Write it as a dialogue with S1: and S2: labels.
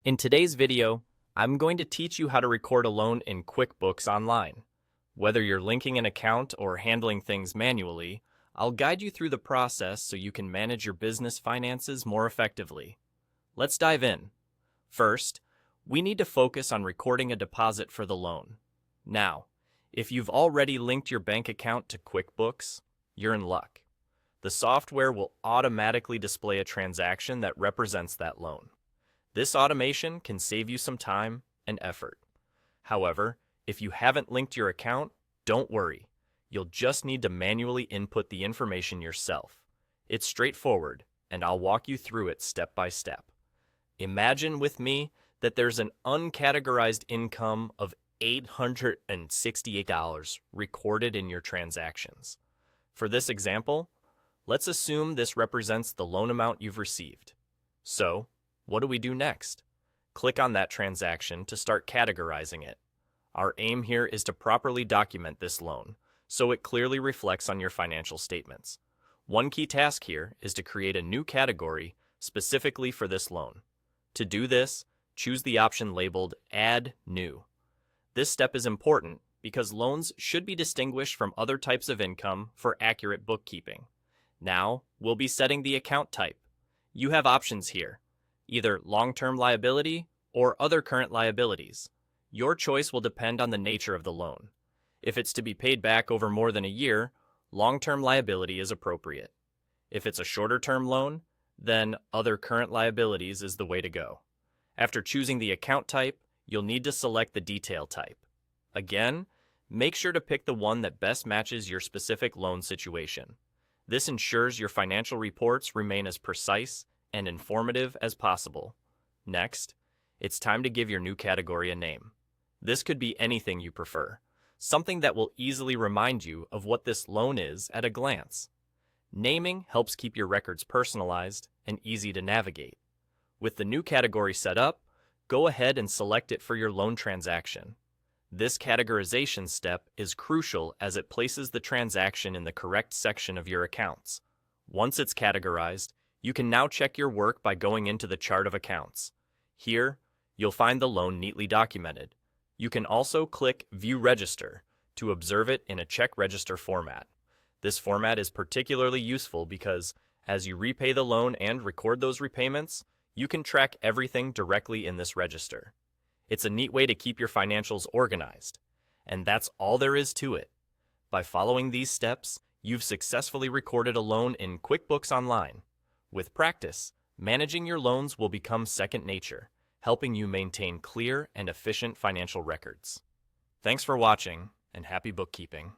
S1: In today's video, I'm going to teach you how to record a loan in QuickBooks Online. Whether you're linking an account or handling things manually, I'll guide you through the process so you can manage your business finances more effectively. Let's dive in. First, we need to focus on recording a deposit for the loan. Now, if you've already linked your bank account to QuickBooks, you're in luck. The software will automatically display a transaction that represents that loan. This automation can save you some time and effort. However, if you haven't linked your account, don't worry. You'll just need to manually input the information yourself. It's straightforward, and I'll walk you through it step by step. Imagine with me that there's an uncategorized income of $868 recorded in your transactions. For this example, let's assume this represents the loan amount you've received. So, what do we do next? Click on that transaction to start categorizing it. Our aim here is to properly document this loan, so it clearly reflects on your financial statements. One key task here is to create a new category specifically for this loan. To do this, choose the option labeled Add New. This step is important because loans should be distinguished from other types of income for accurate bookkeeping. Now, we'll be setting the account type. You have options here, either long-term liability or other current liabilities. Your choice will depend on the nature of the loan. If it's to be paid back over more than a year, long-term liability is appropriate. If it's a shorter-term loan, then other current liabilities is the way to go. After choosing the account type, you'll need to select the detail type. Again, make sure to pick the one that best matches your specific loan situation. This ensures your financial reports remain as precise and informative as possible. Next, it's time to give your new category a name. This could be anything you prefer, something that will easily remind you of what this loan is at a glance. Naming helps keep your records personalized and easy to navigate. With the new category set up, go ahead and select it for your loan transaction. This categorization step is crucial as it places the transaction in the correct section of your accounts. Once it's categorized, you can now check your work by going into the chart of accounts. Here, you'll find the loan neatly documented. You can also click View Register to observe it in a check register format. This format is particularly useful because as you repay the loan and record those repayments, you can track everything directly in this register. It's a neat way to keep your financials organized. And that's all there is to it. By following these steps, you've successfully recorded a loan in QuickBooks Online. With practice, managing your loans will become second nature, helping you maintain clear and efficient financial records. Thanks for watching, and happy bookkeeping.